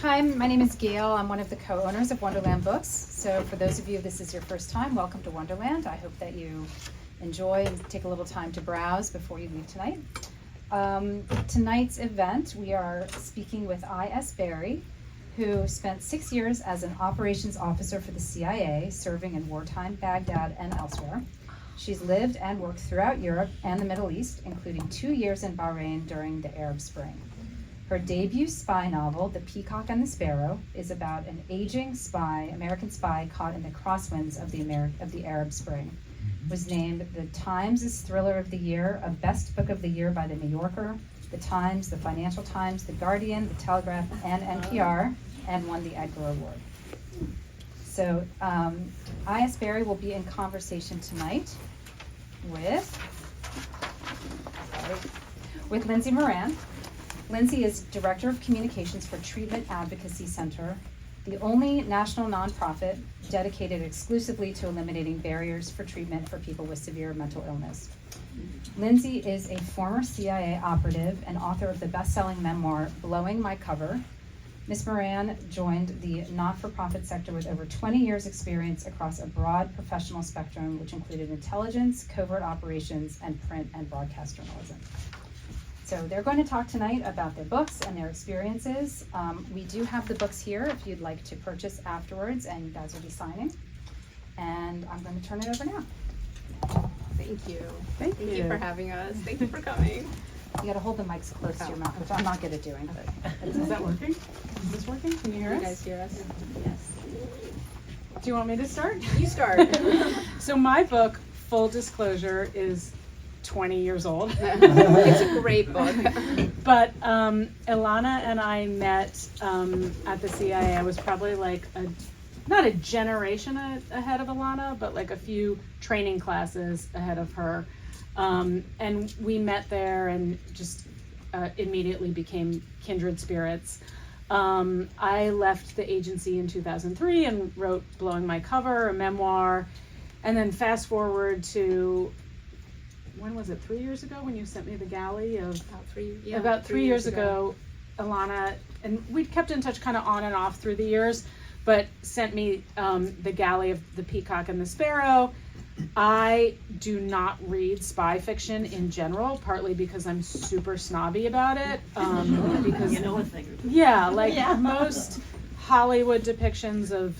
Hi, my name is Gail. I'm one of the co-owners of Wonderland Books. So for those of you, this is your first time, welcome to Wonderland. I hope that you enjoy and take a little time to browse before you leave tonight. Tonight's event, we are speaking with I.S. Berry, who spent 6 years as an operations officer for the CIA, serving in wartime Baghdad and elsewhere. She's lived and worked throughout Europe and the Middle East, including 2 years in Bahrain during the Arab Spring. Her debut spy novel, The Peacock and the Sparrow, is about an aging spy, American spy, caught in the crosswinds of the Arab Spring. It was named the Times' Thriller of the Year, a Best Book of the Year by the New Yorker, the Times, the Financial Times, the Guardian, the Telegraph, and NPR, and won the Edgar Award. So I.S. Berry will be in conversation tonight with Lindsay Moran. Lindsay is Director of Communications for Treatment Advocacy Center, the only national nonprofit dedicated exclusively to eliminating barriers for treatment for people with severe mental illness. Lindsay is a former CIA operative and author of the best-selling memoir, Blowing My Cover. Ms. Moran joined the not-for-profit sector with over 20 years experience across a broad professional spectrum, which included intelligence, covert operations, and print and broadcast journalism. So they're going to talk tonight about their books and their experiences. We do have the books here if you'd like to purchase afterwards, and you guys will be signing. And I'm going to turn it over now. Thank you. Thank you for having us. Thank you for coming. You got to hold the mics close to your mouth, which I'm not good at doing. But Is that working? Is this working? Can you hear us? You guys hear us? yes. Do you want me to start? You start. So my book, full disclosure, is 20 years old. It's a great book. But Ilana and I met at the CIA. I was probably like not a generation ahead of Ilana, but like a few training classes ahead of her. And we met there and just immediately became kindred spirits. I left the agency in 2003 and wrote Blowing My Cover, a memoir. And then fast forward to, when was it, 3 years ago when you sent me the galley of about three years ago, Ilana, and we'd kept in touch kind of on and off through the years, but sent me the galley of The Peacock and the Sparrow. I do not read spy fiction in general, partly because I'm super snobby about it. Because you know a thing or two. Yeah, like most Hollywood depictions of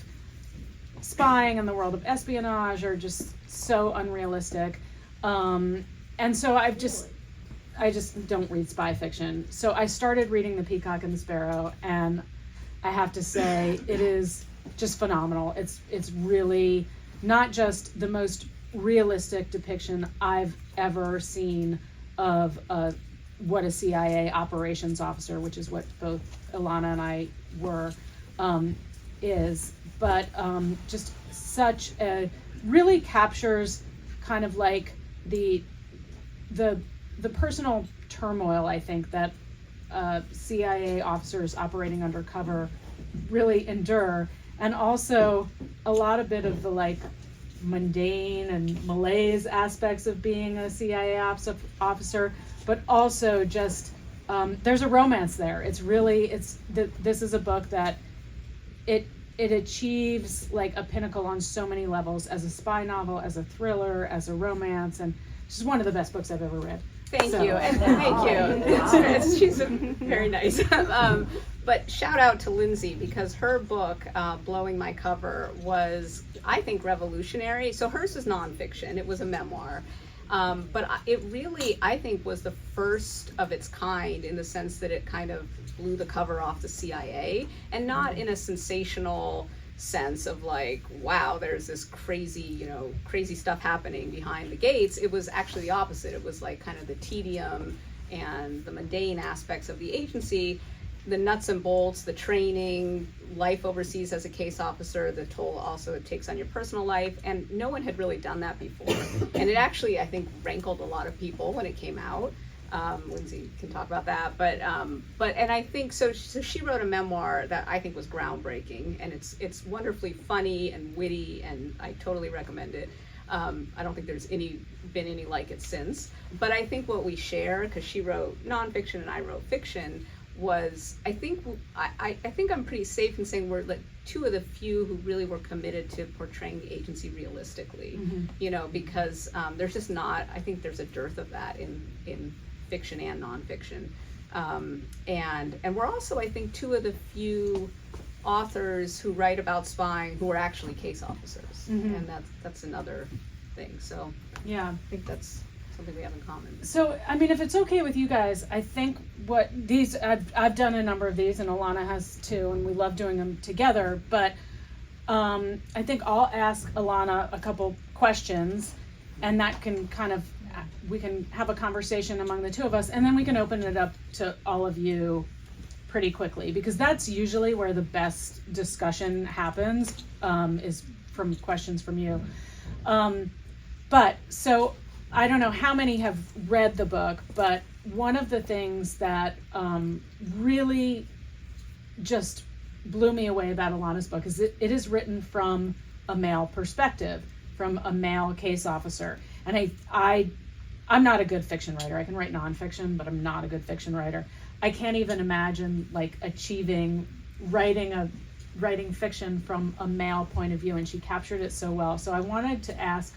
spying and the world of espionage are just so unrealistic. And so I just don't read spy fiction. So I started reading The Peacock and the Sparrow, and I have to say it is just phenomenal. It's really not just the most realistic depiction I've ever seen of what a CIA operations officer, which is what both Ilana and I were, is, but just such a, really captures kind of like the personal turmoil, I think, that CIA officers operating undercover really endure, and also a lot of bit of the like mundane and malaise aspects of being a CIA officer, but also just there's a romance there. It's really, this is a book that it achieves like a pinnacle on so many levels, as a spy novel, as a thriller, as a romance, and it's just one of the best books I've ever read. Thank you. She's very nice. But shout out to Lindsay, because her book, Blowing My Cover, was, I think, revolutionary. So hers is nonfiction. It was a memoir. But it really, I think, was the first of its kind, in the sense that it kind of blew the cover off the CIA, and not in a sensational sense of like, wow, there's this crazy stuff happening behind the gates. It was actually the opposite. It was like kind of the tedium and the mundane aspects of the agency, the nuts and bolts, the training, life overseas as a case officer, the toll also it takes on your personal life, and no one had really done that before. And it actually, I think, rankled a lot of people when it came out. Lindsay can talk about that, but and I think so she wrote a memoir that I think was groundbreaking, and it's wonderfully funny and witty, and I totally recommend it. I don't think there's been any like it since, but I think what we share, because she wrote nonfiction and I wrote fiction, was, I think I'm pretty safe in saying we're like two of the few who really were committed to portraying the agency realistically, you know, because there's just not, I think there's a dearth of that in fiction and nonfiction. And we're also, I think, two of the few authors who write about spying who are actually case officers, and that's another thing. So yeah, I think that's something we have in common. So, I mean, if it's okay with you guys, I think what these, I've done a number of these, and Alana has too, and we love doing them together, but I think I'll ask Alana a couple questions, and that can kind of, we can have a conversation among the two of us, and then we can open it up to all of you pretty quickly, because that's usually where the best discussion happens, is from questions from you. But, so, I don't know how many have read the book, but one of the things that really just blew me away about Alana's book is it is written from a male perspective, from a male case officer. And I'm not a good fiction writer. I can write nonfiction, but I'm not a good fiction writer. I can't even imagine like writing fiction from a male point of view, and she captured it so well. So I wanted to ask,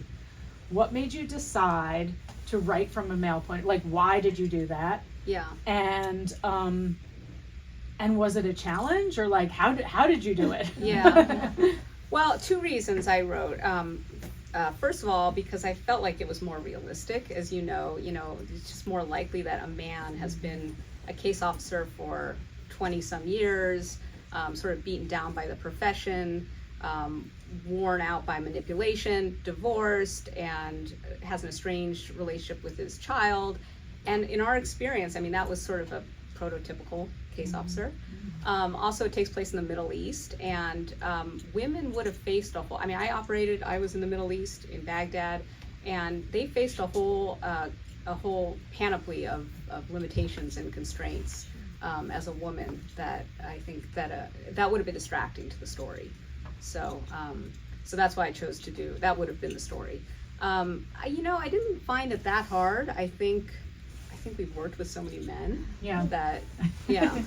what made you decide to write from a male point? Like, why did you do that? Yeah. And was it a challenge, or like how did you do it? Yeah. Well, two reasons I wrote. First of all, because I felt like it was more realistic. As you know, it's just more likely that a man has been a case officer for 20 some years, sort of beaten down by the profession, worn out by manipulation, divorced, and has an estranged relationship with his child. And in our experience, I mean, that was sort of a prototypical case officer. Also, it takes place in the Middle East, and women would have faced a whole, I mean, I was in the Middle East, in Baghdad, and they faced a whole panoply of limitations and constraints as a woman that I think that would have been distracting to the story. So that's why I chose to do, that would have been the story. I didn't find it that hard. I think we've worked with so many men. Yeah. That, yeah.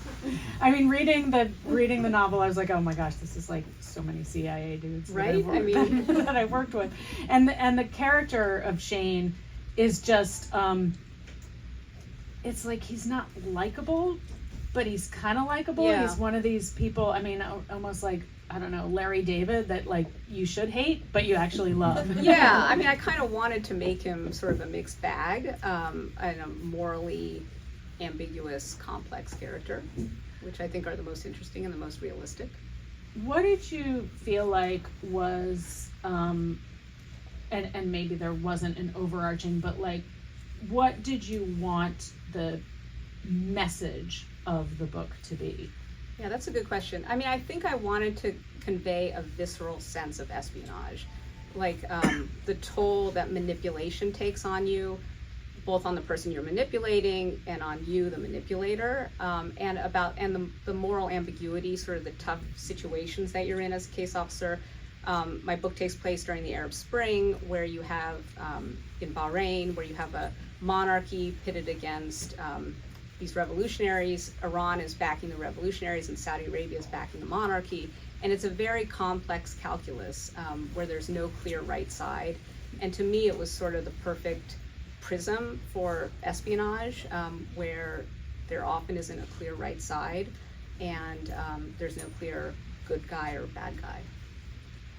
I mean, reading the novel, I was like, oh my gosh, this is like so many CIA dudes. Right? That I worked with. And the character of Shane is just, it's like he's not likable, but he's kind of likable. Yeah. He's one of these people, I mean, almost like, I don't know, Larry David, that like you should hate, but you actually love. Yeah, I mean, I kind of wanted to make him sort of a mixed bag, and a morally ambiguous, complex character, which I think are the most interesting and the most realistic. What did you feel like was, and maybe there wasn't an overarching, but like, what did you want the message of the book to be? Yeah, that's a good question. I mean, I think I wanted to convey a visceral sense of espionage, like the toll that manipulation takes on you, both on the person you're manipulating and on you, the manipulator, and the moral ambiguity, sort of the tough situations that you're in as a case officer. My book takes place during the Arab Spring, where you have, in Bahrain, where you have a monarchy pitted against these revolutionaries. Iran is backing the revolutionaries, and Saudi Arabia is backing the monarchy. And it's a very complex calculus where there's no clear right side. And to me, it was sort of the perfect prism for espionage, where there often isn't a clear right side, and there's no clear good guy or bad guy.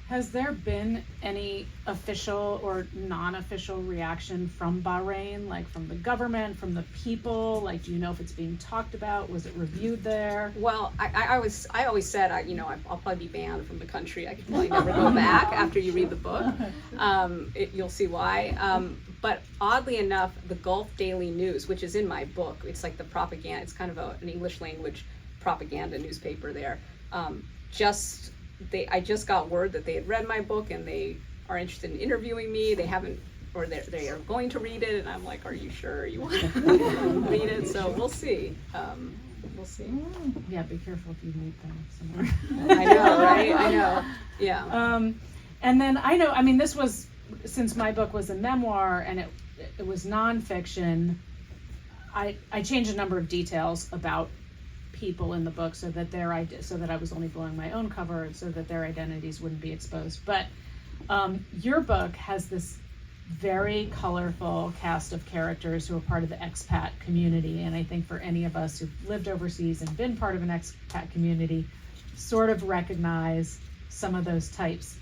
Has there been any official or non-official reaction from Bahrain, like from the government, from the people? Like, do you know if it's being talked about? Was it reviewed there? Well, I always said, I'll probably be banned from the country. I could probably never go back after you read the book. You'll see why. But oddly enough, the Gulf Daily News, which is in my book, it's like the propaganda, it's kind of an English language propaganda newspaper there. I just got word that they had read my book and they are interested in interviewing me. They haven't, or they are going to read it, and I'm like, are you sure you want to read it? So we'll see. We'll see. Yeah, be careful if you meet them somewhere. I know, right? I know. Yeah. And then I mean, this was, since my book was a memoir and it was nonfiction, I changed a number of details about people in the book so that so that I was only blowing my own cover so that their identities wouldn't be exposed. But your book has this very colorful cast of characters who are part of the expat community, and I think for any of us who've lived overseas and been part of an expat community, sort of recognize some of those types,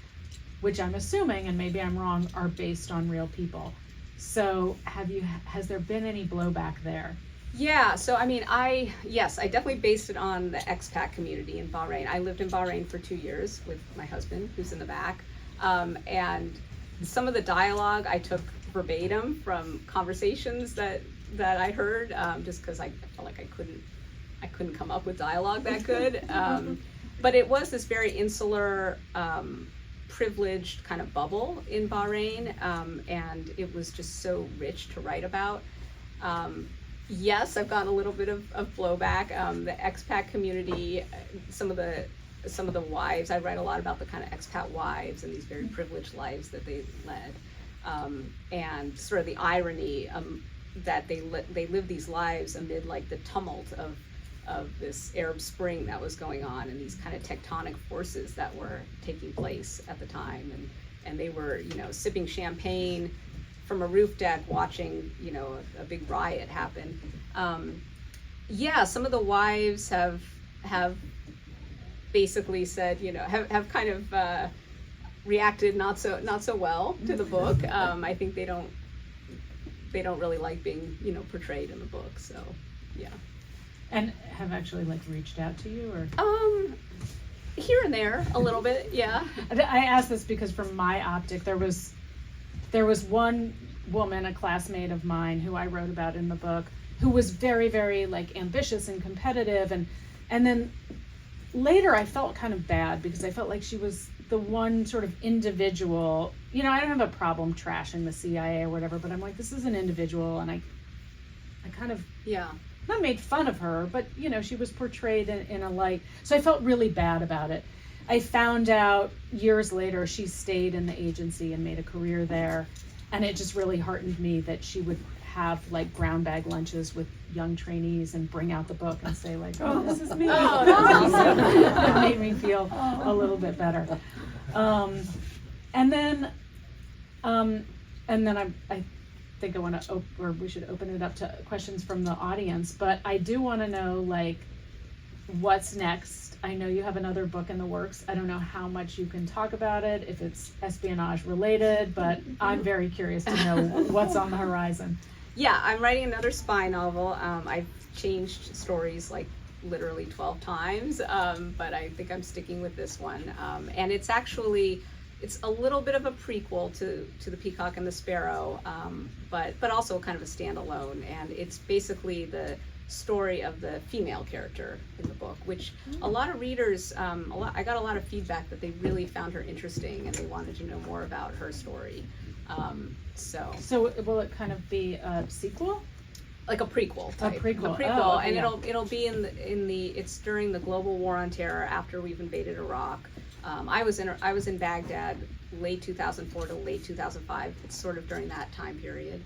which I'm assuming, and maybe I'm wrong, are based on real people. So has there been any blowback there? Yeah, so I mean, I definitely based it on the expat community in Bahrain. I lived in Bahrain for 2 years with my husband, who's in the back, and some of the dialogue I took verbatim from conversations that I heard, just because I felt like I couldn't come up with dialogue that good. But it was this very insular, privileged kind of bubble in Bahrain, and it was just so rich to write about. Yes, I've gotten a little bit of blowback. The expat community, some of the wives, I write a lot about the kind of expat wives and these very privileged lives that they led, and sort of the irony that they live these lives amid like the tumult of this Arab Spring that was going on and these kind of tectonic forces that were taking place at the time, and they were, you know, sipping champagne from a roof deck watching, you know, a big riot happen. Yeah, some of the wives have basically said, you know, have kind of reacted not so well to the book. I think they don't really like being, you know, portrayed in the book. So yeah. And have actually like reached out to you, or? Here and there a little bit, yeah. I asked this because from my optic, there was one woman, a classmate of mine who I wrote about in the book, who was very, very like ambitious and competitive, and then later I felt kind of bad because I felt like she was the one sort of individual. You know, I don't have a problem trashing the CIA or whatever, but I'm like, this is an individual, and I kind of not made fun of her, but you know, she was portrayed in a light, so I felt really bad about it. I found out years later she stayed in the agency and made a career there, and it just really heartened me that she would have like brown bag lunches with young trainees and bring out the book and say like, oh, this is me. Oh, that's awesome. It made me feel a little bit better. And then I think I want to or we should open it up to questions from the audience, but I do want to know like what's next. I know you have another book in the works. I don't know how much you can talk about it, if it's espionage related, but I'm very curious to know what's on the horizon. Yeah, I'm writing another spy novel. I've changed stories like literally 12 times, but I think I'm sticking with this one. And it's a little bit of a prequel to the Peacock and the Sparrow, but also kind of a standalone. And it's basically the story of the female character in the book, which a lot of readers, I got a lot of feedback that they really found her interesting and they wanted to know more about her story. So will it kind of be a sequel? Like a prequel type. A prequel. Oh, and yeah. it'll be it's during the global war on terror after we've invaded Iraq. I was in Baghdad late 2004 to late 2005. It's sort of during that time period,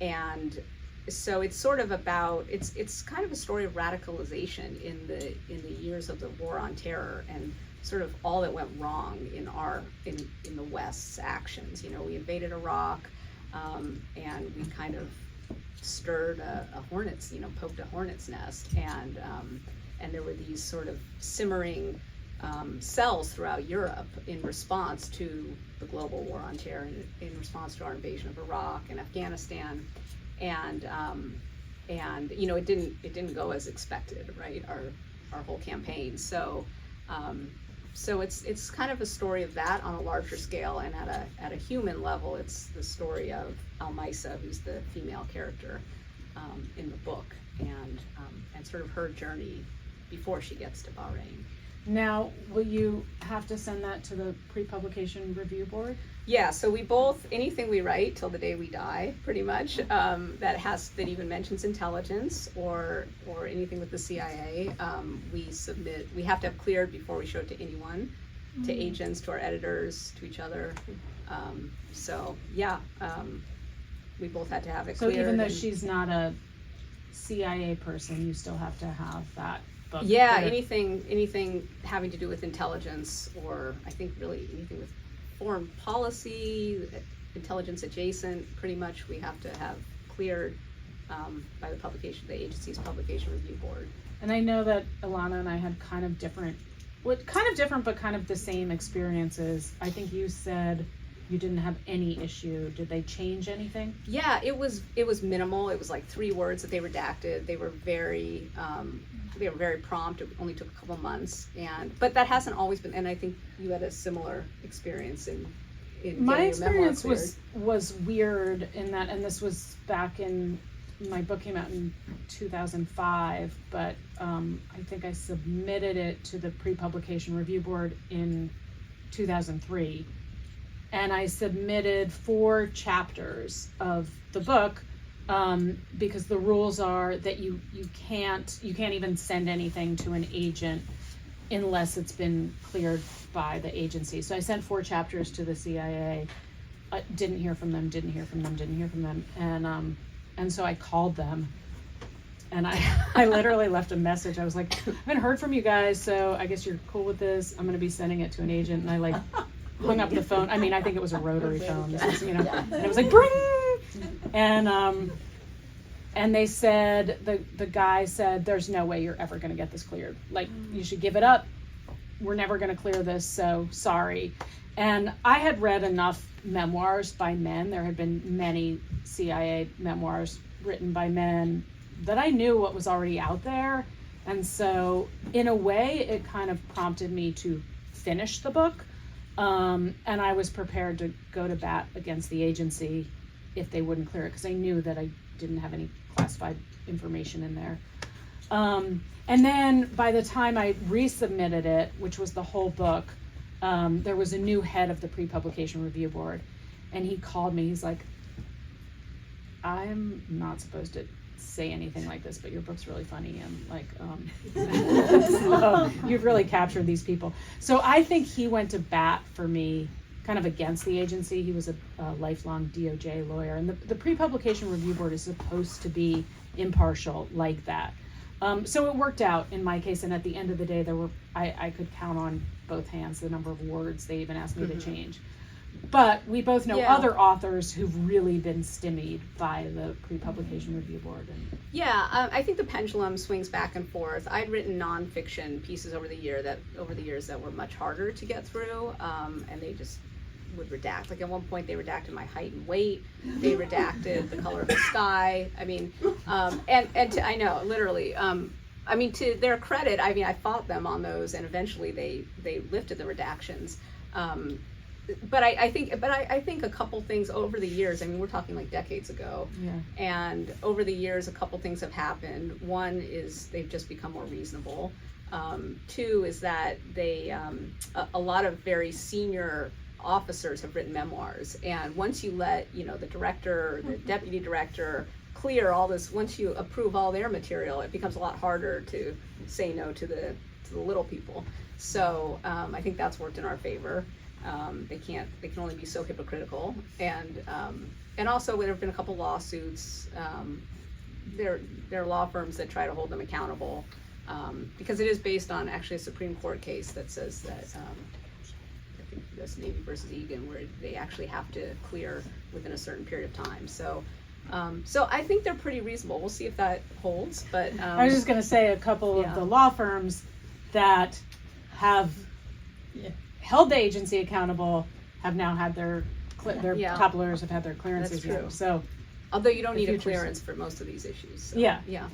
and so it's sort of about it's kind of a story of radicalization in the years of the war on terror and sort of all that went wrong in the West's actions. You know, we invaded Iraq, and we kind of stirred a hornet's, poked a hornet's nest, and there were these sort of simmering cells throughout Europe in response to the global war on terror, and in response to our invasion of Iraq and Afghanistan, and it didn't go as expected, right? Our whole campaign. So it's kind of a story of that on a larger scale, and at a human level, it's the story of Al-Maisa, who's the female character in the book, and sort of her journey before she gets to Bahrain. Now, will you have to send that to the pre-publication review board? Yeah, so we both, anything we write till the day we die, pretty much, that even mentions intelligence or anything with the CIA, we submit. We have to have cleared before we show it to anyone, to agents, to our editors, to each other. We both had to have it cleared. So even though she's not a CIA person, you still have to have that book. Yeah, cleared. anything having to do with intelligence, or I think really anything with foreign policy, intelligence adjacent, pretty much we have to have cleared by the agency's publication review board. And I know that Ilana and I had kind of different, but kind of the same experiences. I think you said you didn't have any issue. Did they change anything? Yeah, it was minimal. It was like 3 words that they redacted. They were very prompt. It only took a couple months, but that hasn't always been. And I think you had a similar experience in my getting your memoir experience cleared. was weird in that, and this was back in, my book came out in 2005, but I think I submitted it to the pre-publication review board in 2003, and I submitted 4 chapters of the book because the rules are that you can't even send anything to an agent unless it's been cleared by the agency. So I sent 4 chapters to the CIA. Didn't hear from them. And so I called them, and I literally left a message. I was like, I haven't heard from you guys, so I guess you're cool with this. I'm going to be sending it to an agent. And I like hung up the phone. I mean, I think it was a rotary phone. This is, and it was like, bring! And they said, the guy said, there's no way you're ever going to get this cleared. Like, you should give it up. We're never going to clear this, so sorry. And I had read enough memoirs by men. There had been many CIA memoirs written by men that I knew what was already out there. And so in a way, it kind of prompted me to finish the book. And I was prepared to go to bat against the agency if they wouldn't clear it, because I knew that I didn't have any classified information in there. And then by the time I resubmitted it, which was the whole book, there was a new head of the pre-publication review board, and he called me. He's like, I'm not supposed to say anything like this, but your book's really funny, and like, so you've really captured these people. So I think he went to bat for me, kind of against the agency. He was a lifelong DOJ lawyer, and the pre-publication review board is supposed to be impartial like that. So it worked out in my case, and at the end of the day, I could count on both hands the number of words they even asked me to change. But we both know other authors who've really been stymied by the pre-publication review board. I think the pendulum swings back and forth. I'd written nonfiction pieces over the years that were much harder to get through, and they just would redact. Like at one point, they redacted my height and weight. They redacted the color of the sky. I mean, I know, literally. I mean, to their credit, I mean, I fought them on those, and eventually they lifted the redactions. But I think a couple things over the years. I mean, we're talking like decades ago. Yeah. And over the years, a couple things have happened. One is they've just become more reasonable. 2 is that they a lot of very senior officers have written memoirs, and once you let the director, the deputy director clear all this, once you approve all their material, it becomes a lot harder to say no to the little people. So I think that's worked in our favor. They can only be so hypocritical, and also there have been a couple lawsuits. There are law firms that try to hold them accountable, because it is based on actually a Supreme Court case that says that I think that's Navy versus Egan, where they actually have to clear within a certain period of time. So I think they're pretty reasonable. We'll see if that holds. But I was just going to say a couple of the law firms that have held the agency accountable have now had their top lawyers have had their clearances. That's true. So, although you don't need a clearance for most of these issues. So, yeah.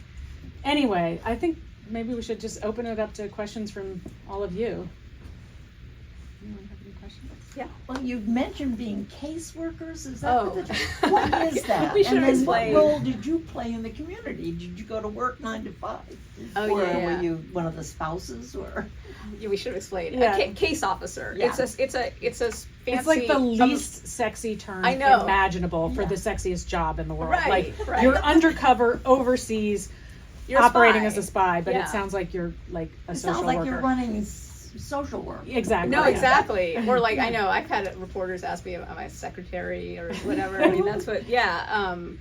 Anyway, I think maybe we should just open it up to questions from all of you. Anyone have any questions? Yeah. Well, you've mentioned being caseworkers. Is that Oh. what is that? We should and then explain. what role did you play in the community? Did you go to work 9 to 5? Oh, or yeah. were you one of the spouses or? Yeah, we should explain. Yeah. A case officer. Yeah. It's a fancy. it's like the least sexy term I know. imaginable for Yeah. the sexiest job in the world. Right, Like right. you're undercover overseas, You're a operating spy. as a spy, but Yeah. it sounds like you're like a It social sounds like worker. you're running, social work. Exactly. No, yeah. exactly. Or like, I know I've had reporters ask me, am I a secretary or whatever. I mean, that's what, no,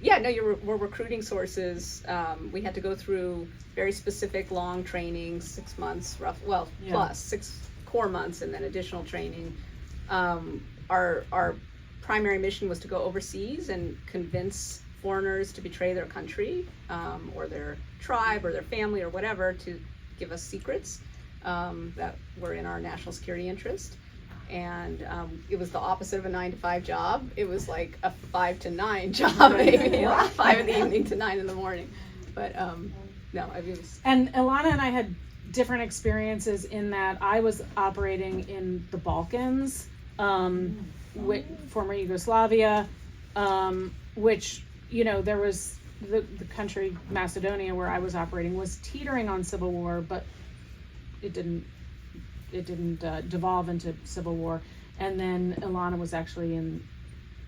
we're recruiting sources. We had to go through very specific long training, 6 months, plus 6 core months and then additional training. Our primary mission was to go overseas and convince foreigners to betray their country, or their tribe or their family or whatever, to give us secrets that were in our national security interest. And it was the opposite of a 9-to-5 job. It was like a 5 to 9 job, maybe, like 5 in the evening to 9 in the morning. But no, it was. And Ilana and I had different experiences in that I was operating in the Balkans, former Yugoslavia, which, you know, there was the country Macedonia where I was operating was teetering on civil war, but it didn't devolve into civil war. And then Ilana was actually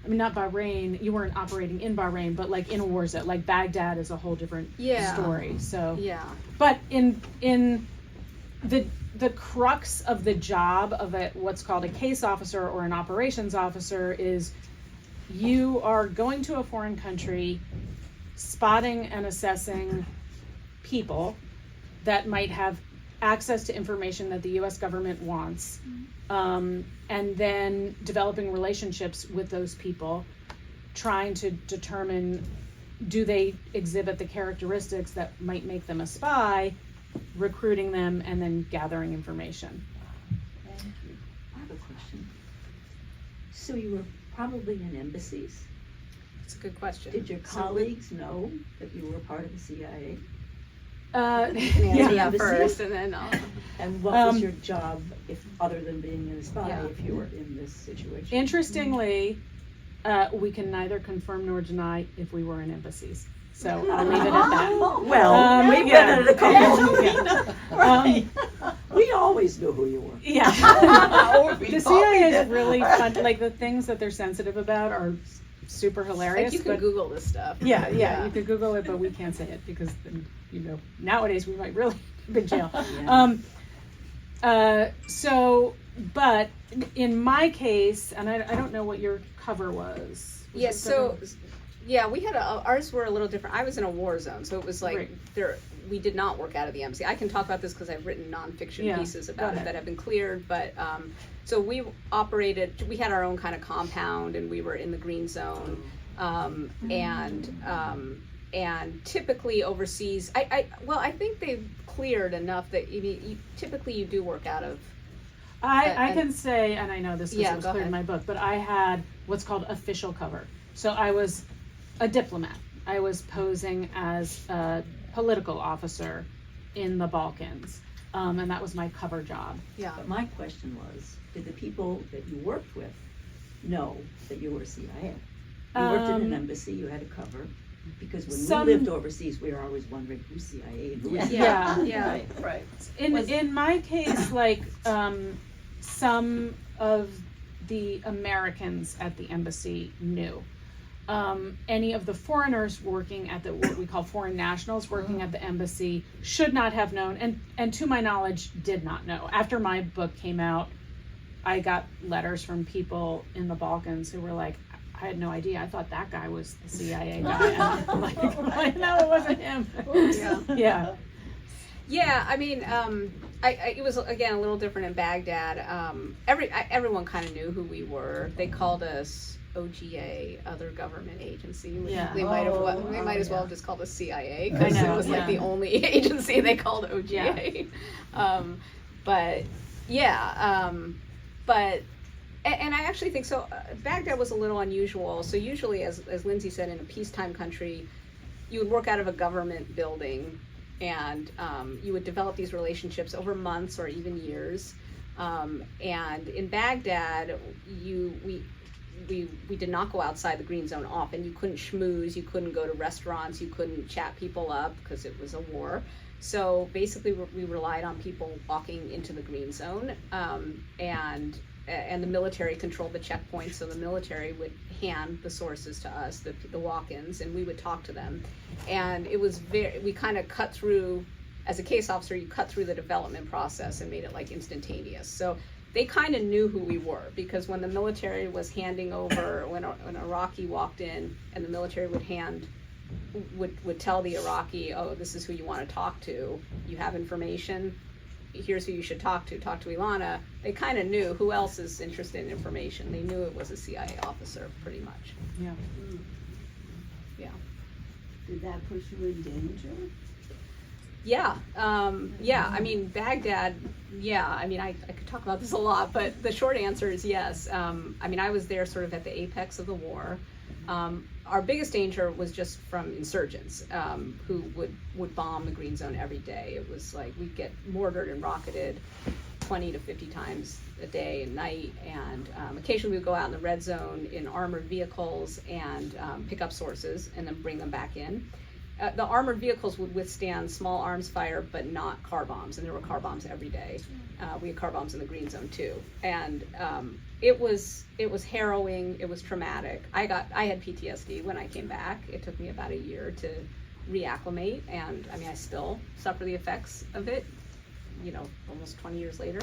not Bahrain. You weren't operating in Bahrain, but like in a war zone. Like Baghdad is a whole different story. So yeah. But in the crux of the job of what's called a case officer or an operations officer is you are going to a foreign country, spotting and assessing people that might have access to information that the U.S. government wants, and then developing relationships with those people, trying to determine, do they exhibit the characteristics that might make them a spy, recruiting them, and then gathering information. Thank you. I have a question. So you were probably in embassies. It's a good question. Did your colleagues know that you were part of the CIA? You can answer that first, and then I'll. And what was your job, if other than being a spy, if you were in this situation? Interestingly, we can neither confirm nor deny if we were in embassies. So I'll leave it at that. Well, we've been at a couple. Yeah. Right. We always knew who you were. Yeah. The CIA is really fun. Like the things that they're sensitive about are super hilarious. Like you can Google this stuff. Yeah, you could Google it, but we can't say it because then, you know, nowadays we might really be in jail. But in my case, and I don't know what your cover was. Yes, we had ours were a little different. I was in a war zone, so it was like we did not work out of the embassy. I can talk about this because I've written nonfiction pieces about it that have been cleared, but so we operated, we had our own kind of compound, and we were in the green zone, and typically overseas, I think they've cleared enough that typically you do work out of. I can say, and I know this because it was clear ahead. in my book, but I had what's called official cover. So I was a diplomat. I was posing as a political officer in the Balkans, and that was my cover job. Yeah. But my question was, did the people that you worked with know that you were CIA? You worked in an embassy, you had a cover. Because when we lived overseas, we were always wondering who's CIA and who is CIA. Right. In my case, like some of the Americans at the embassy knew. Any of the foreigners working at what we call foreign nationals working at the embassy should not have known, and to my knowledge did not know. After my book came out, I got letters from people in the Balkans who were like, I had no idea. I thought that guy was the CIA guy. And I'm like, no, it wasn't him. Yeah. Yeah, I mean, it was again a little different in Baghdad. Everyone kind of knew who we were. They called us OGA, other government agency. They might as well have just called us CIA because it was like the only agency they called OGA. And I actually think so. Baghdad was a little unusual. So usually, as Lindsay said, in a peacetime country, you would work out of a government building, and you would develop these relationships over months or even years. And in Baghdad, we did not go outside the green zone often. You couldn't schmooze, you couldn't go to restaurants, you couldn't chat people up because it was a war. So basically, we relied on people walking into the green zone, and the military controlled the checkpoints, so the military would hand the sources to us, the walk-ins, and we would talk to them. And it was we kind of cut through as a case officer, you cut through the development process and made it like instantaneous. So they kind of knew who we were, because when the military was handing over, when an Iraqi walked in and the military would tell the Iraqi, oh, this is who you want to talk to, you have information, here's who you should talk to Ilana. They kind of knew who else is interested in information. They knew it was a CIA officer, pretty much. Yeah. Yeah. Did that push you in danger? Yeah, I mean, Baghdad, I mean, I could talk about this a lot, but the short answer is yes. I mean, I was there sort of at the apex of the war. Our biggest danger was just from insurgents who would bomb the Green Zone every day. It was like we'd get mortared and rocketed 20 to 50 times a day and night, and occasionally we'd go out in the red zone in armored vehicles and pick up sources and then bring them back in. The armored vehicles would withstand small arms fire, but not car bombs, and there were car bombs every day. We had car bombs in the Green Zone too, and it was harrowing. It was traumatic. I had PTSD when I came back. It took me about a year to reacclimate, and I mean, I still suffer the effects of it. You know, almost 20 years later.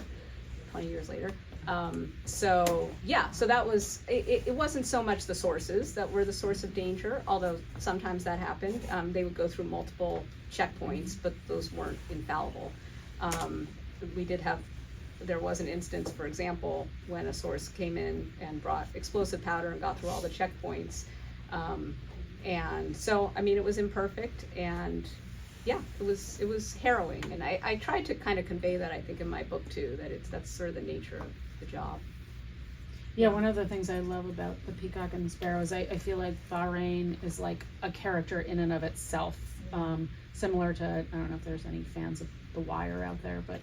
So that was, it wasn't so much the sources that were the source of danger, although sometimes that happened. They would go through multiple checkpoints, but those weren't infallible. There was an instance, for example, when a source came in and brought explosive powder and got through all the checkpoints. And so, I mean, it was imperfect, and yeah, it was harrowing. And I tried to kind of convey that, I think, in my book too, that that's sort of the nature of the job. Yeah, one of the things I love about the Peacock and the Sparrow is I feel like Bahrain is like a character in and of itself. Similar to, I don't know if there's any fans of The Wire out there, but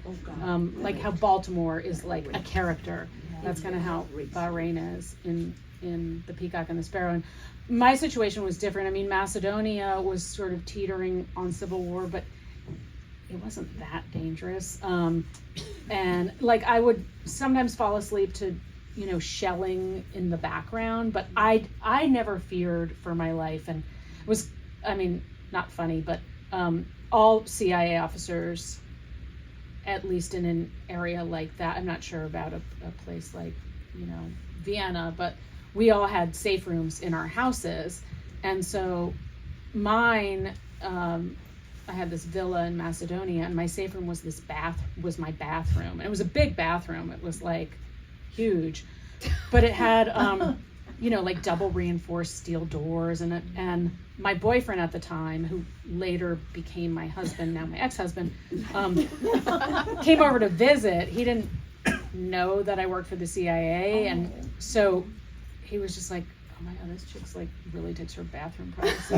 like how Baltimore is like a character. That's kind of how Bahrain is in the Peacock and the Sparrow. And my situation was different. I mean, Macedonia was sort of teetering on civil war, but it wasn't that dangerous. And like I would sometimes fall asleep to, you know, shelling in the background, but I never feared for my life. And it was, I mean, not funny, but all CIA officers, at least in an area like that, I'm not sure about a place like, you know, Vienna, but we all had safe rooms in our houses. And so mine, I had this villa in Macedonia, and my safe room was was my bathroom. And it was a big bathroom. It was like huge, but it had, you know, like double reinforced steel doors, and my boyfriend at the time, who later became my husband, now my ex-husband, came over to visit. He didn't know that I worked for the CIA, and so he was just like, oh my god, this chick's like really takes her bathroom privacy.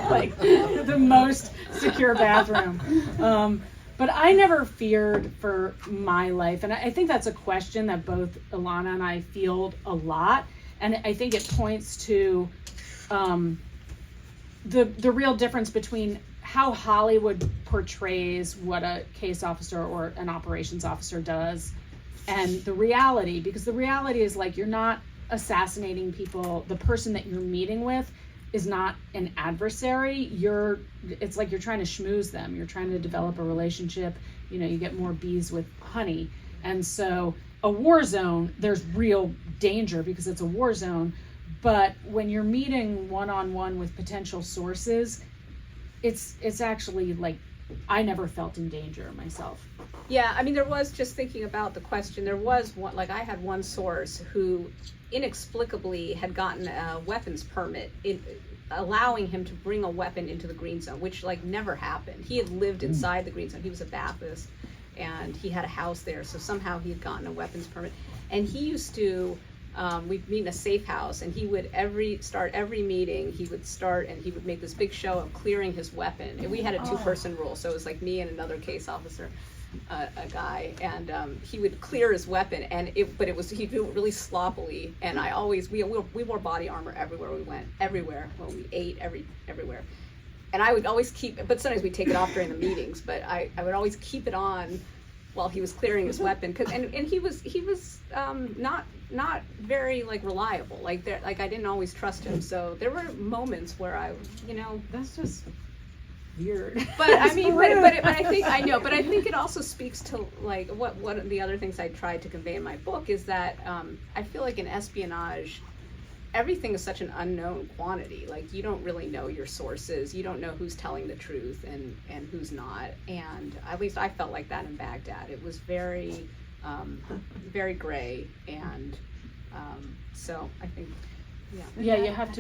Like the most secure bathroom. But I never feared for my life, and I think that's a question that both Ilana and I field a lot, and I think it points to the real difference between how Hollywood portrays what a case officer or an operations officer does and the reality, because the reality is like you're not assassinating people. The person that you're meeting with is not an adversary. It's like you're trying to schmooze them. You're trying to develop a relationship. You know, you get more bees with honey. And so a war zone, there's real danger because it's a war zone. But when you're meeting one-on-one with potential sources, it's actually like, I never felt in danger myself. Yeah, I mean, there was, just thinking about the question, there was one, like I had one source who inexplicably had gotten a weapons permit allowing him to bring a weapon into the Green Zone, which like never happened. He had lived inside the Green Zone. He was a Baptist and he had a house there, so somehow he had gotten a weapons permit. And he used to, we'd meet in a safe house, and he would start every meeting, he would make this big show of clearing his weapon. And we had a 2-person rule, so it was like me and another case officer, a guy, and he would clear his weapon, he'd do it really sloppily. And we wore body armor everywhere we went, everywhere, when we ate, everywhere. And I would always but sometimes we'd take it off during the meetings, but I would always keep it on while he was clearing his weapon, and he was not very like reliable, like I didn't always trust him. So there were moments where I, you know, That's just weird. But I mean, but I think I know. But I think it also speaks to like what one of the other things I tried to convey in my book is that I feel like in espionage, everything is such an unknown quantity. Like you don't really know your sources. You don't know who's telling the truth and who's not. And at least I felt like that in Baghdad. It was very, very gray. And so I think, yeah. Yeah, you have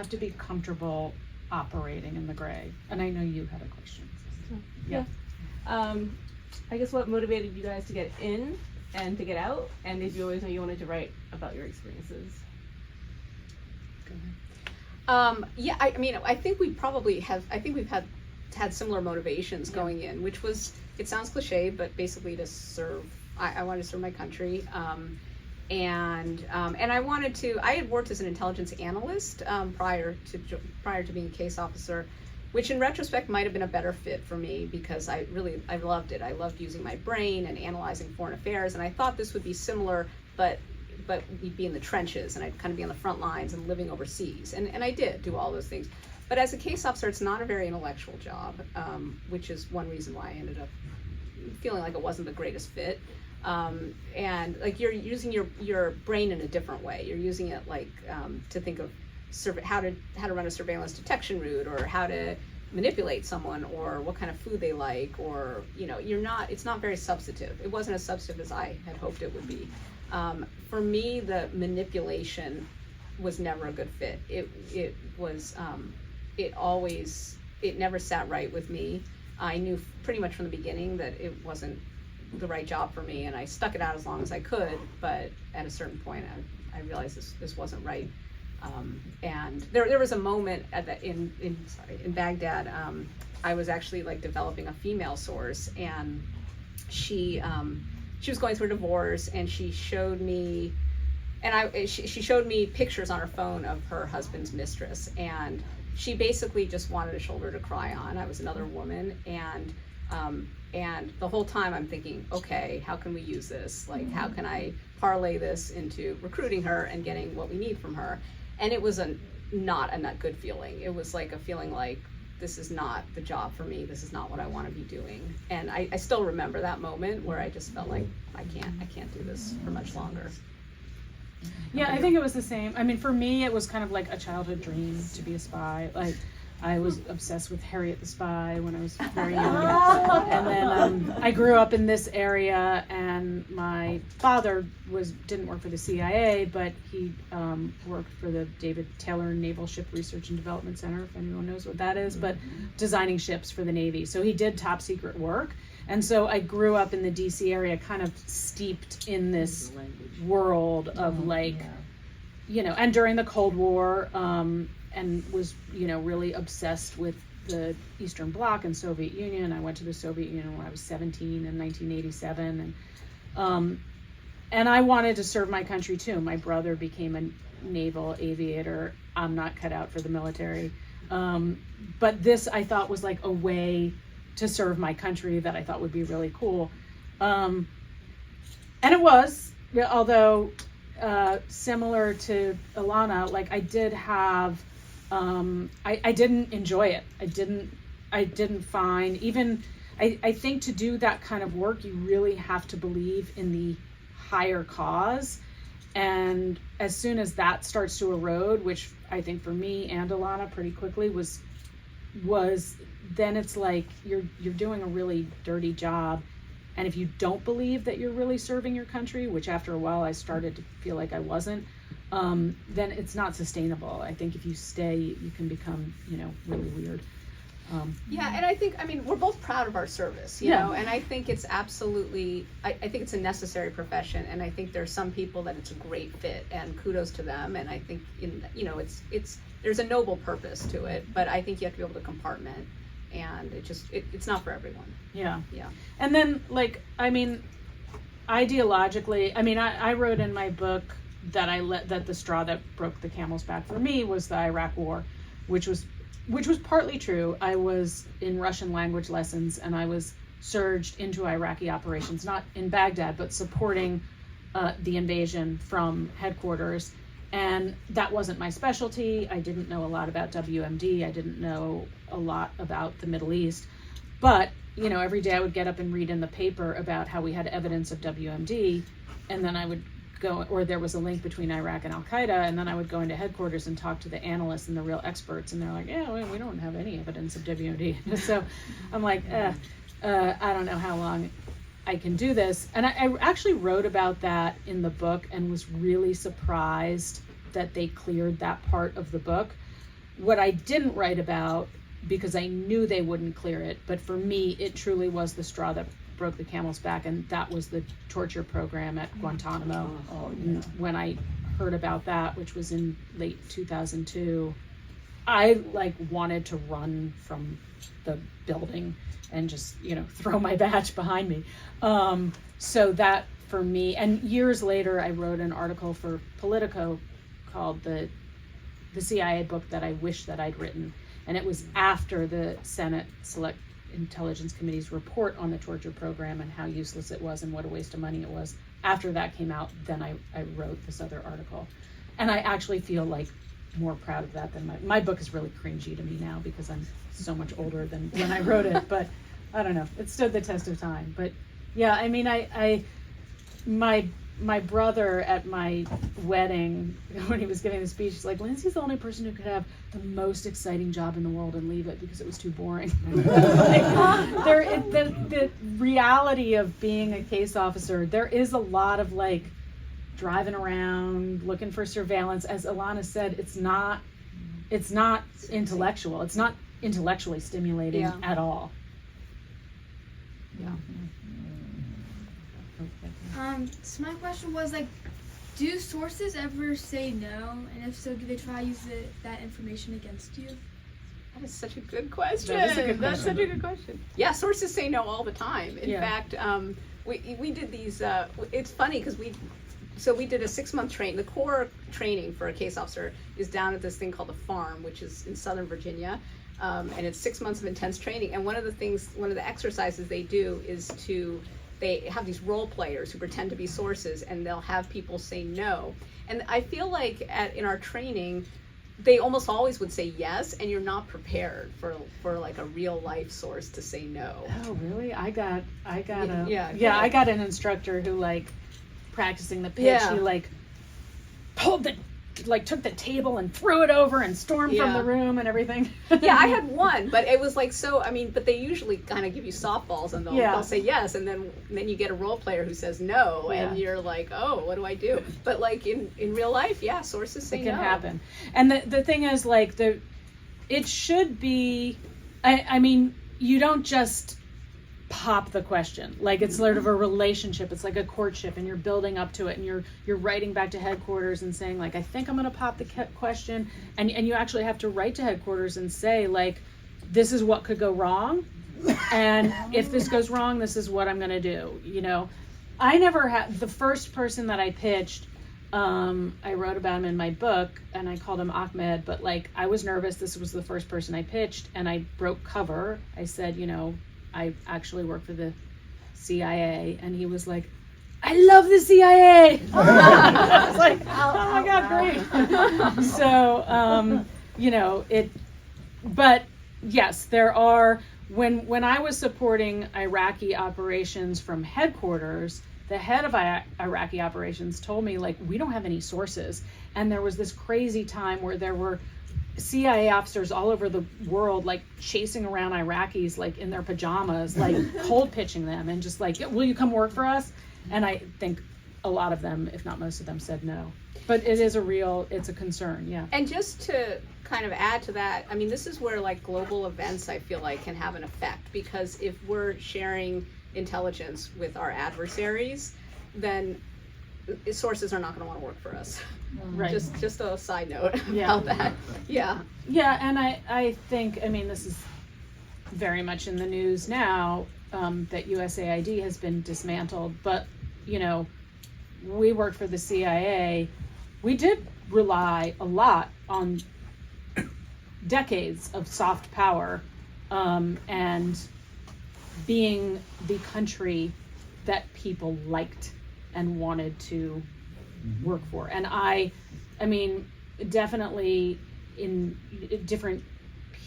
to be comfortable operating in the gray. And I know you had a question. Yeah. I guess what motivated you guys to get in and to get out, and did you always know you wanted to write about your experiences? Yeah, I mean, I think we probably have. I think we've had similar motivations going in, which was, it sounds cliche, but basically to serve. I wanted to serve my country, and I wanted to. I had worked as an intelligence analyst prior to being a case officer, which in retrospect might have been a better fit for me because I loved it. I loved using my brain and analyzing foreign affairs, and I thought this would be similar, but we'd be in the trenches and I'd kind of be on the front lines and living overseas. And I did do all those things. But as a case officer, it's not a very intellectual job, which is one reason why I ended up feeling like it wasn't the greatest fit. And like you're using your brain in a different way. You're using it like to think of how to run a surveillance detection route, or how to manipulate someone, or what kind of food they like, or it's not very substantive. It wasn't as substantive as I had hoped it would be. For me, the manipulation was never a good fit. It never sat right with me. I knew pretty much from the beginning that it wasn't the right job for me, and I stuck it out as long as I could, but at a certain point I realized this wasn't right. And there was a moment in Baghdad. I was actually like developing a female source, and she was going through a divorce, and she showed me pictures on her phone of her husband's mistress, and she basically just wanted a shoulder to cry on. I was another woman, and the whole time I'm thinking, okay, how can we use this? Like, how can I parlay this into recruiting her and getting what we need from her? And it was not a good feeling. It was like a feeling like, this is not the job for me. This is not what I want to be doing. And I still remember that moment where I just felt like, I can't do this for much longer. Yeah, I think it was the same. I mean, for me, it was kind of like a childhood dream to be a spy. Like, I was obsessed with Harriet the Spy when I was very young. And then I grew up in this area, and my father didn't work for the CIA, but he worked for the David Taylor Naval Ship Research and Development Center, if anyone knows what that is, but designing ships for the Navy. So he did top secret work. And so I grew up in the DC area, kind of steeped in this world of and during the Cold War, and was, really obsessed with the Eastern Bloc and Soviet Union. I went to the Soviet Union when I was 17 in 1987. And I wanted to serve my country too. My brother became a naval aviator. I'm not cut out for the military. But this I thought was like a way to serve my country that I thought would be really cool. And it was, although similar to Ilana, like I did have, I didn't enjoy it. I didn't find, even, I think to do that kind of work, you really have to believe in the higher cause. And as soon as that starts to erode, which I think for me and Ilana pretty quickly was then it's like you're doing a really dirty job. And if you don't believe that you're really serving your country, which after a while I started to feel like I wasn't, then it's not sustainable. I think if you stay, you can become, really weird. Yeah, and I think, we're both proud of our service, you know, and I think it's absolutely, I think it's a necessary profession, and I think there's some people that it's a great fit, and kudos to them, and I think, there's a noble purpose to it, but I think you have to be able to compartment, and it's not for everyone. Yeah. Yeah. And then, ideologically, I wrote in my book that the straw that broke the camel's back for me was the Iraq War, which was partly true. I was in Russian language lessons, and I was surged into Iraqi operations, not in Baghdad, but supporting the invasion from headquarters. And that wasn't my specialty. I didn't know a lot about WMD. I didn't know a lot about the Middle East. But, you know, every day I would get up and read in the paper about how we had evidence of WMD, and then I would go, or there was a link between Iraq and Al-Qaeda, and then I would go into headquarters and talk to the analysts and the real experts, and they're like, yeah, we don't have any evidence of WMD. So I'm like, I don't know how long I can do this. And I actually wrote about that in the book and was really surprised that they cleared that part of the book. What I didn't write about, because I knew they wouldn't clear it, but for me, it truly was the straw that broke the camel's back, and that was the torture program at Guantanamo. When I heard about that, which was in late 2002, I wanted to run from the building and just, you know, throw my badge behind me. So that for me, and years later, I wrote an article for Politico called the CIA book that I wish that I'd written. And it was after the Senate Select Intelligence Committee's report on the torture program and how useless it was and what a waste of money it was. After that came out, then I wrote this other article. And I actually feel like more proud of that than my book is really cringy to me now because I'm so much older than when I wrote it, but I don't know, it stood the test of time. But yeah, I mean, my brother at my wedding, when he was giving the speech, he's like, Lindsay's the only person who could have the most exciting job in the world and leave it because it was too boring. The reality of being a case officer, there is a lot of driving around, looking for surveillance. As Ilana said, it's not intellectual. It's not intellectually stimulating at all. Yeah. So my question was do sources ever say no? And if so, do they try to use that information against you? That is such a good question. That is a good That's question. such a good question. Yeah, sources say no all the time. In fact, we did these, it's funny because we did a 6-month training. The core training for a case officer is down at this thing called the Farm, which is in Southern Virginia. And it's 6 months of intense training. And one of the exercises they do is they have these role players who pretend to be sources, and they'll have people say no. And I feel like in our training, they almost always would say yes, and you're not prepared for a real life source to say no. Oh, really? I got I got an instructor who practicing the pitch. Yeah. He took the table and threw it over and stormed from the room and everything. Yeah, I had one, but it was but they usually kind of give you softballs and they'll say yes, and then you get a role player who says no, and you're like, oh, what do I do? But in real life, sources say no. It can happen. And the thing is it should be, I mean, you don't just pop the question. It's sort of a relationship. It's like a courtship, and you're building up to it, and you're writing back to headquarters and saying I think I'm going to pop the question, and you actually have to write to headquarters and say this is what could go wrong, and if this goes wrong, this is what I'm going to do. You know, I never had the first person that I pitched. I wrote about him in my book, and I called him Ahmed, but I was nervous. This was the first person I pitched, and I broke cover. I said, I actually work for the CIA, and he was like, I love the CIA. I was like, oh my God, great. So, but yes, there are, when I was supporting Iraqi operations from headquarters, the head of Iraqi operations told me, we don't have any sources. And there was this crazy time where there were CIA officers all over the world chasing around Iraqis in their pajamas, cold pitching them and just will you come work for us? And I think a lot of them, if not most of them, said no. But it's a concern, yeah. And just to kind of add to that, I mean, this is where global events I feel can have an effect, because if we're sharing intelligence with our adversaries, then sources are not going to want to work for us. Right. Just a side note about that. Yeah. Yeah, and I think, this is very much in the news now, that USAID has been dismantled, but, we worked for the CIA. We did rely a lot on decades of soft power, and being the country that people liked and wanted to work for. And I I mean, definitely in different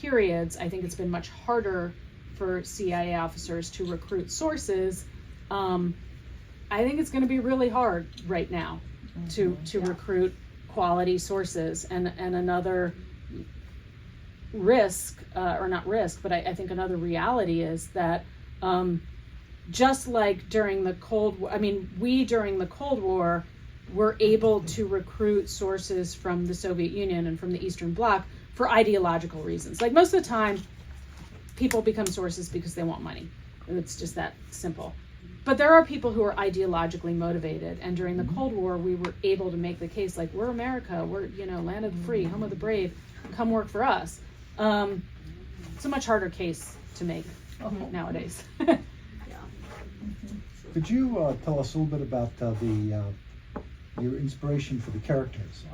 periods, I think it's been much harder for CIA officers to recruit sources. I think it's going to be really hard right now to recruit quality sources, and another risk, or not risk, but I think another reality is that just like during the Cold War, I mean, we during the Cold War were able to recruit sources from the Soviet Union and from the Eastern Bloc for ideological reasons. Like most of the time, people become sources because they want money. And it's just that simple. But there are people who are ideologically motivated, and during the Cold War, we were able to make the case like, we're America, we're, you know, land of the free, home of the brave, come work for us. It's a much harder case to make nowadays. Could you tell us a little bit about your inspiration for the characters?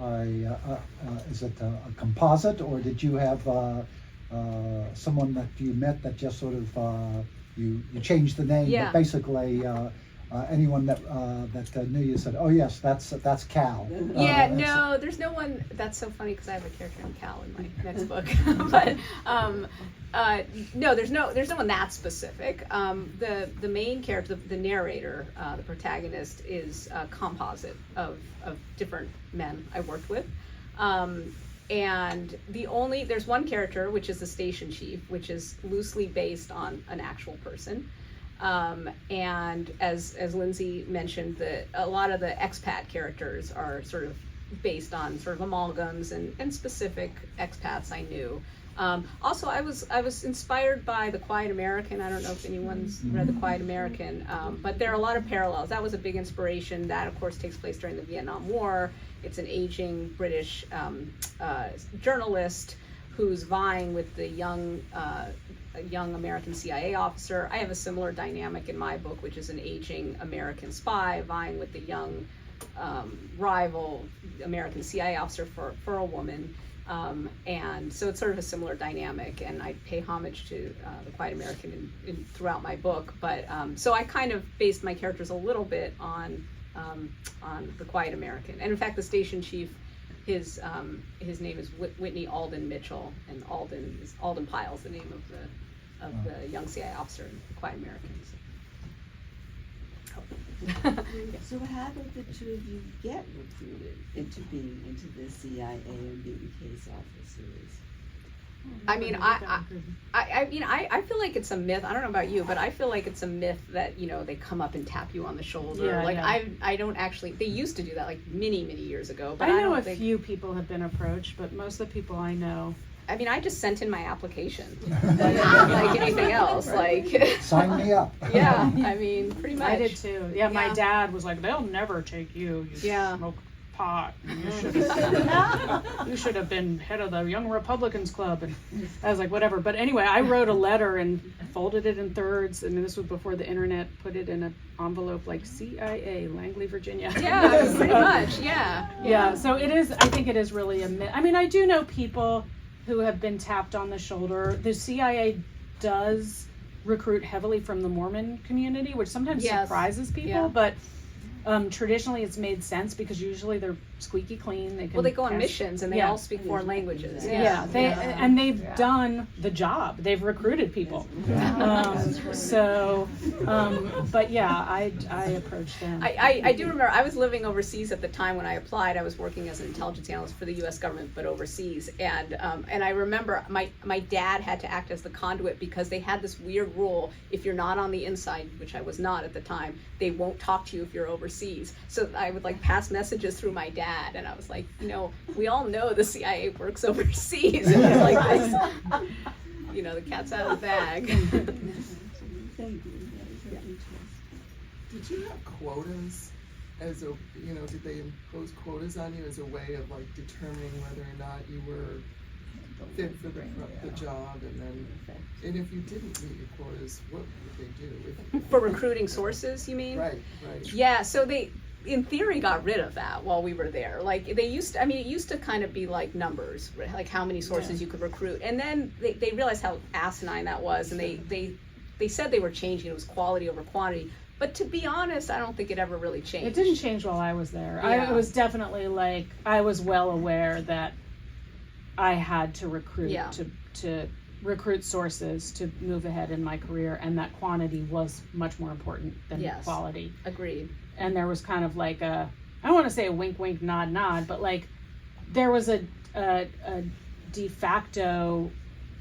Is it a composite, or did you have someone that you met that just sort of you changed the name, Yeah. but basically anyone that knew you said, oh yes, that's Cal. Yeah, no, there's no one. That's so funny because I have a character named Cal in my next book. But no, there's no one that specific. The main character, the narrator, the protagonist, is a composite of different men I worked with. And there's one character, which is the station chief, which is loosely based on an actual person. And as Lindsay mentioned, a lot of the expat characters are sort of based on sort of amalgams and specific expats I knew. Also, I was inspired by The Quiet American. I don't know if anyone's read The Quiet American, but there are a lot of parallels. That was a big inspiration. That, of course, takes place during the Vietnam War. It's an aging British journalist who's vying with the young American CIA officer. I have a similar dynamic in my book, which is an aging American spy vying with the young rival American CIA officer for a woman. And so it's sort of a similar dynamic, and I pay homage to The Quiet American throughout my book. But so I kind of based my characters a little bit on The Quiet American. And in fact, the station chief, his name is Whitney Alden Mitchell, and Alden Piles, the name of the young CIA officer in The Quiet American. So how did the two of you get recruited into being into the CIA and being case officers? I mean, I feel like it's a myth. I don't know about you, but I feel like it's a myth that, you know, they come up and tap you on the shoulder. Yeah, like yeah. I don't actually. They used to do that like many years ago. But I know don't a think, few people have been approached, but most of the people I know. I mean, I just sent in my application, like anything else. Like Sign me up. Yeah, I mean, pretty much. I did too. Yeah, my Yeah. dad was like, they'll never take you. You Yeah. smoke pot. You should have been head of the Young Republicans Club. And I was like, whatever. But anyway, I wrote a letter and folded it in thirds. I mean, this was before the internet. Put it in an envelope like CIA, Langley, Virginia. Yeah, pretty much. Yeah. Yeah, so it is, I think it is really a myth. I mean, I do know people who have been tapped on the shoulder. The CIA does recruit heavily from the Mormon community, which sometimes Yes. surprises people, Yeah. but traditionally it's made sense because usually they're squeaky clean. They can Well, they go on cast- missions and they Yeah. all speak foreign languages. Yeah, and they've done the job. They've recruited people. But yeah, I approached them. I do remember I was living overseas at the time when I applied. I was working as an intelligence analyst for the U.S. government, but overseas. And I remember my dad had to act as the conduit because they had this weird rule: if you're not on the inside, which I was not at the time, they won't talk to you if you're overseas. So I would like pass messages through my dad, and I was like, you know, we all know the CIA works overseas. And it's like this, you know, the cat's out of the bag. Thank you. That is very interesting. Did you have quotas as a, you know, did they impose quotas on you as a way of like determining whether or not you were fit for the job, and if you didn't meet your quotas, what would they do? For recruiting sources, you mean? Right. Yeah, so they, in theory, got rid of that while we were there. Like they used to, I mean, it used to kind of be like numbers, right? Like how many sources you could recruit. And then they realized how asinine that was, and they they said they were changing. It was quality over quantity. But to be honest, I don't think it ever really changed. It didn't change while I was there. Yeah. It was definitely like, I was well aware that I had to recruit Yeah. to recruit sources to move ahead in my career, and that quantity was much more important than Yes. quality. Agreed. And there was kind of like I don't want to say a wink, wink, nod, nod, but like there was a de facto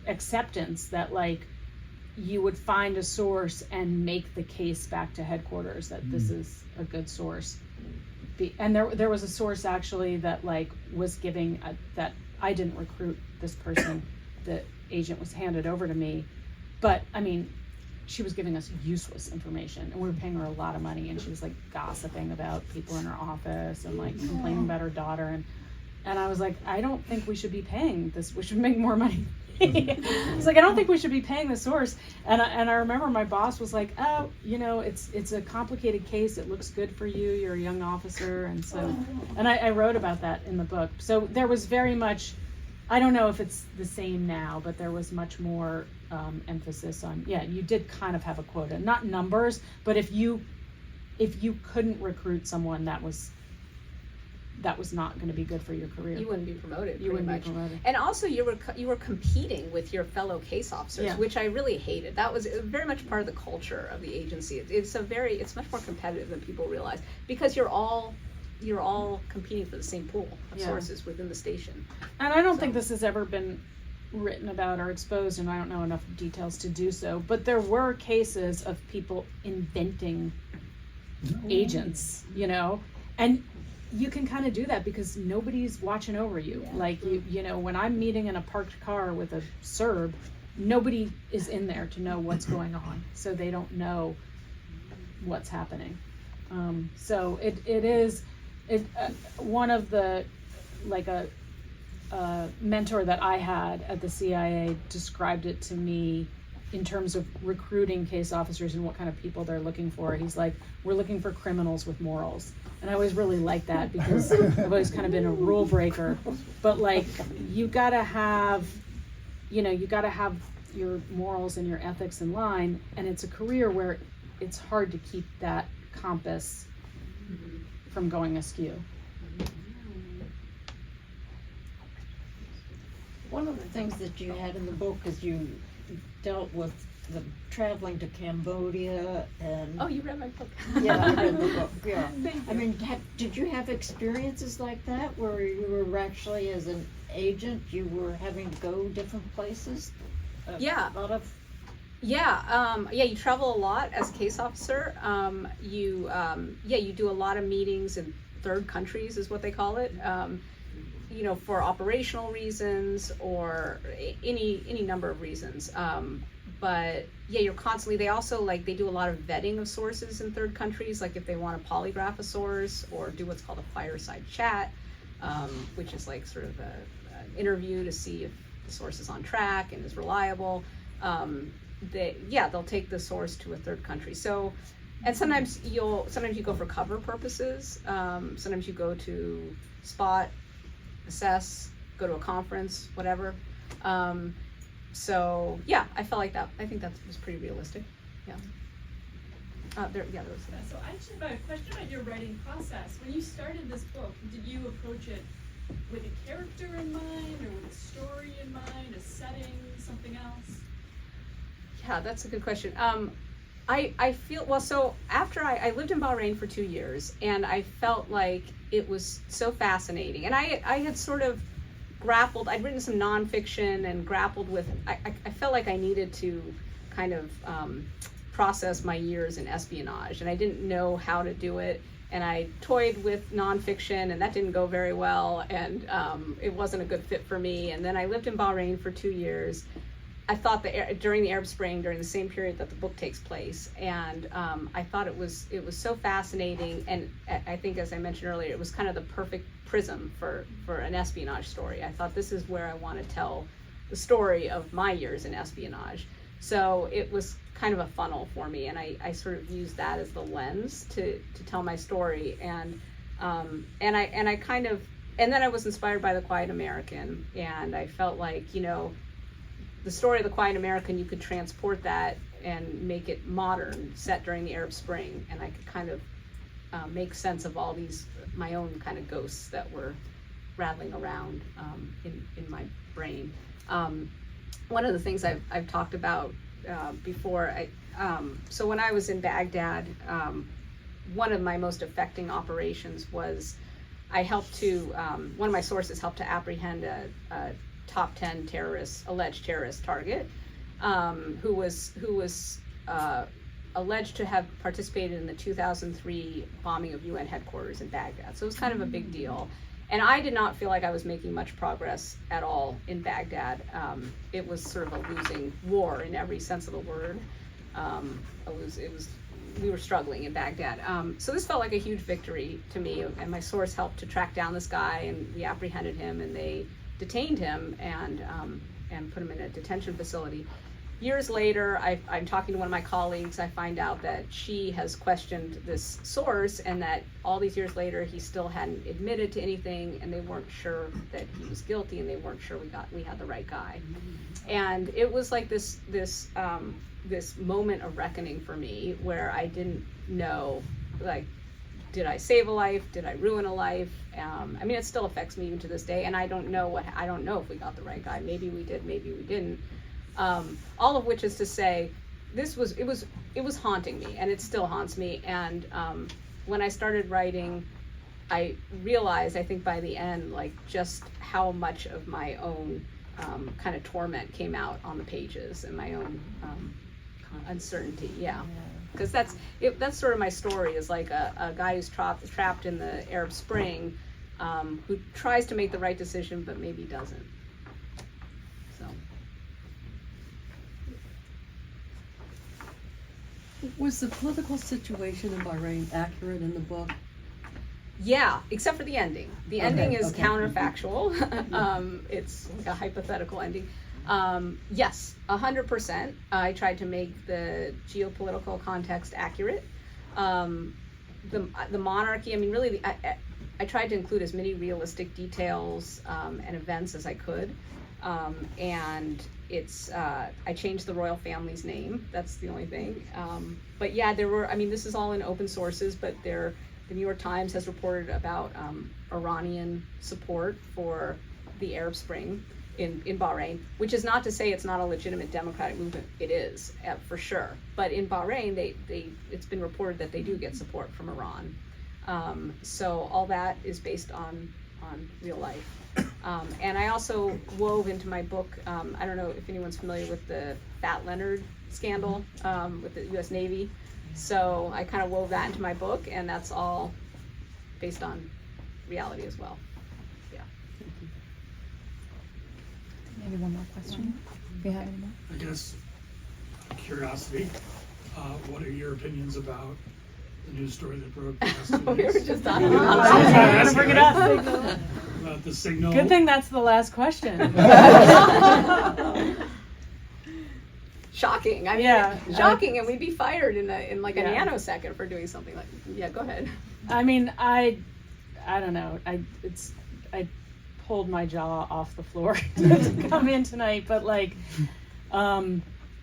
acceptance that like you would find a source and make the case back to headquarters that this is a good source. And there was a source actually that like was giving that I didn't recruit this person. The agent was handed over to me, but I mean, she was giving us useless information, and we were paying her a lot of money, and she was like gossiping about people in her office and like complaining about her daughter, and I was like, I don't think we should be paying this. We should make more money. It's like, I don't think we should be paying the source. And I remember my boss was like, oh, you know, it's a complicated case. It looks good for you. You're a young officer. And so, and I wrote about that in the book. So there was very much, I don't know if it's the same now, but there was much more emphasis on, yeah, you did kind of have a quota, not numbers, but if you couldn't recruit someone that was not going to be good for your career, You wouldn't be promoted. you wouldn't pretty be much. promoted. And also, you were competing with your fellow case officers, Yeah. which I really hated. That was very much part of the culture of the agency. It's much more competitive than people realize, because you're all competing for the same pool of Yeah. sources within the station. And I don't So- think this has ever been written about or exposed, and I don't know enough details to do so, but there were cases of people inventing agents, you know, and you can kind of do that because nobody's watching over you. Yeah. Like, you know, when I'm meeting in a parked car with a Serb, nobody is in there to know what's going on, so they don't know what's happening. So it is one of the, like a mentor that I had at the CIA described it to me in terms of recruiting case officers and what kind of people they're looking for. He's like, we're looking for criminals with morals. And I always really like that because I've always kind of been a rule breaker. But like, you gotta have your morals and your ethics in line. And it's a career where it's hard to keep that compass from going askew. One of the things that you had in the book is you dealt with the traveling to Cambodia and. Oh, you read my book. Yeah, I read the book, yeah. Thank I mean, did you have experiences like that where you were actually, as an agent, you were having to go different places? Yeah. A lot of. Yeah, you travel a lot as a case officer. You do a lot of meetings in third countries, is what they call it. You know, for operational reasons or any number of reasons. But yeah, you're constantly, they also they do a lot of vetting of sources in third countries, like if they want to polygraph a source or do what's called a fireside chat, which is like sort of an interview to see if the source is on track and is reliable. They'll take the source to a third country. So, and sometimes you go for cover purposes. Sometimes you go to spot, assess, go to a conference, whatever. So yeah, I felt like that. I think that was pretty realistic. Yeah. There was that. So I actually have a question about your writing process. When you started this book, did you approach it with a character in mind, or with a story in mind, a setting, something else? Yeah, that's a good question. I feel, well, so after I lived in Bahrain for 2 years, and I felt like it was so fascinating. And I had sort of grappled, I'd written some nonfiction and grappled with, I felt like I needed to kind of process my years in espionage, and I didn't know how to do it. And I toyed with nonfiction, and that didn't go very well, and it wasn't a good fit for me. And then I lived in Bahrain for 2 years. I thought during the Arab Spring, during the same period that the book takes place, and I thought it was so fascinating, and I think, as I mentioned earlier, it was kind of the perfect prism for an espionage story. I thought, this is where I want to tell the story of my years in espionage. So it was kind of a funnel for me, and I sort of used that as the lens to tell my story, and I kind of, and then I was inspired by The Quiet American, and I felt like, you know, the story of The Quiet American, you could transport that make it modern, set during the Arab Spring, and I could kind of make sense of all these my own kind of ghosts that were rattling around in my brain. One of the things I've talked about before, so when I was in Baghdad, one of my most affecting operations was I helped to, one of my sources helped to apprehend a top 10 alleged terrorist target, who was alleged to have participated in the 2003 bombing of UN headquarters in Baghdad. So it was kind of a big deal. And I did not feel like I was making much progress at all in Baghdad. It was sort of a losing war in every sense of the word. We were struggling in Baghdad. So this felt like a huge victory to me, and my source helped to track down this guy, and we apprehended him, and they detained him and put him in a detention facility. Years later, I'm talking to one of my colleagues. I find out that she has questioned this source, and that all these years later, he still hadn't admitted to anything, and they weren't sure that he was guilty, and they weren't sure we had the right guy. And it was like this moment of reckoning for me, where I didn't know, like, did I save a life? Did I ruin a life? I mean, it still affects me even to this day, and I don't know if we got the right guy. Maybe we did, maybe we didn't. All of which is to say, it was haunting me, and it still haunts me. And when I started writing, I realized, I think by the end, like, just how much of my own kind of torment came out on the pages, and my own uncertainty. Yeah, because that's sort of my story, is like a guy who's trapped in the Arab Spring, who tries to make the right decision but maybe doesn't. So. Was the political situation in Bahrain accurate in the book? Yeah, except for the ending. The ending is okay. counterfactual. It's like a hypothetical ending. Yes, 100%. I tried to make the geopolitical context accurate. The monarchy, I mean, really, I tried to include as many realistic details and events as I could. And I changed the royal family's name. That's the only thing. But yeah, this is all in open sources, but the New York Times has reported about Iranian support for the Arab Spring in Bahrain, which is not to say it's not a legitimate democratic movement. It is, for sure. But in Bahrain, it's been reported that they do get support from Iran. So all that is based on real life. And I also wove into my book, I don't know if anyone's familiar with the Fat Leonard scandal with the US Navy. So I kind of wove that into my book, and that's all based on reality as well. Yeah. Maybe one more question. If you have any more. I guess, curiosity, what are your opinions about the news story that broke last 2 We weeks? were just talking I was gonna bring it up. About the signal. Good thing that's the last question. Shocking. I mean, Yeah. shocking, and we'd be fired in a Yeah. nanosecond for doing something like. Yeah, go ahead. I mean, I don't know. I pulled my jaw off the floor to come in tonight, but like,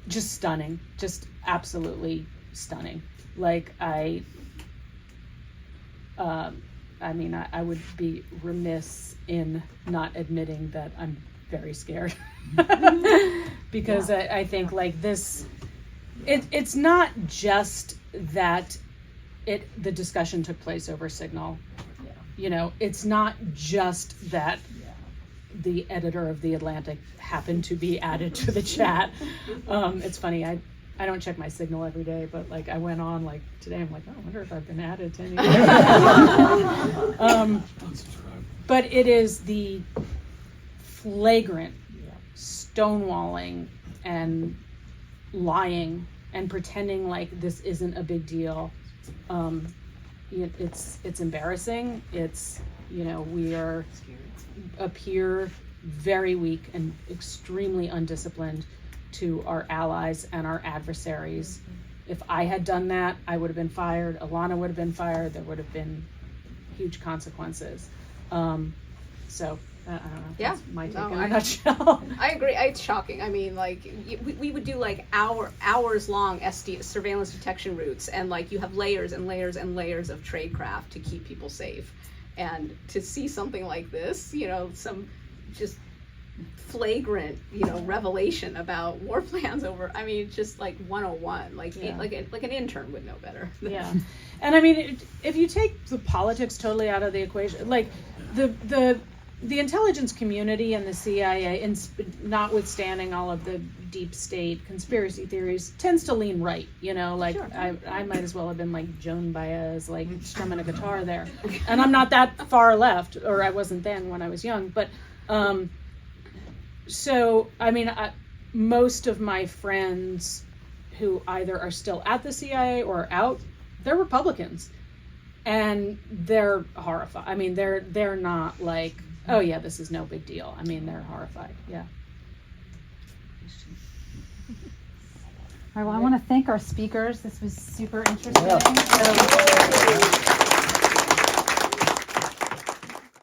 just stunning, just absolutely stunning. Like I mean, I would be remiss in not admitting that I'm very scared. Because I think like this, it's not just that the discussion took place over Signal. You know, it's not just that the editor of The Atlantic happened to be added to the chat. It's funny, I don't check my Signal every day, but like I went on like today, I'm like, oh, I wonder if I've been added to any. But it is the flagrant stonewalling and lying and pretending like this isn't a big deal. It's embarrassing. It's, you know, we appear very weak and extremely undisciplined to our allies and our adversaries. If I had done that, I would have been fired. Alana would have been fired. There would have been huge consequences. So I don't know. Yeah. That's my take No, in I- a nutshell. I agree. It's shocking. I mean, like we would do like hours long surveillance detection routes, and like you have layers and layers and layers of tradecraft to keep people safe. And to see something like this, you know, some just flagrant, you know, revelation about war plans over. I mean, just like 101, like Yeah. like an intern would know better. Yeah, and I mean, if you take the politics totally out of the equation, like the intelligence community and the CIA, notwithstanding all of the deep state conspiracy theories, tends to lean right. You know, like I might as well have been like Joan Baez, like strumming a guitar there, and I'm not that far left, or I wasn't then when I was young, but. So, I mean, most of my friends who either are still at the CIA or out, they're Republicans, and they're horrified. I mean, they're not like, oh yeah, this is no big deal. I mean, they're horrified. Yeah. All right, well, I want to thank our speakers. This was super interesting. Yeah. So,